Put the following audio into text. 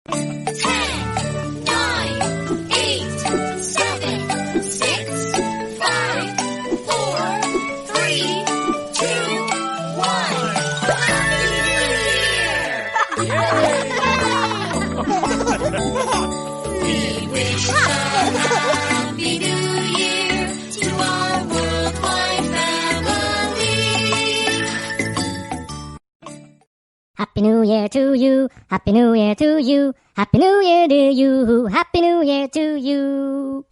We wish a happy new year to our worldwide family. Happy New Year to you, Happy New Year to you, Happy New Year to you, Happy New Year to you.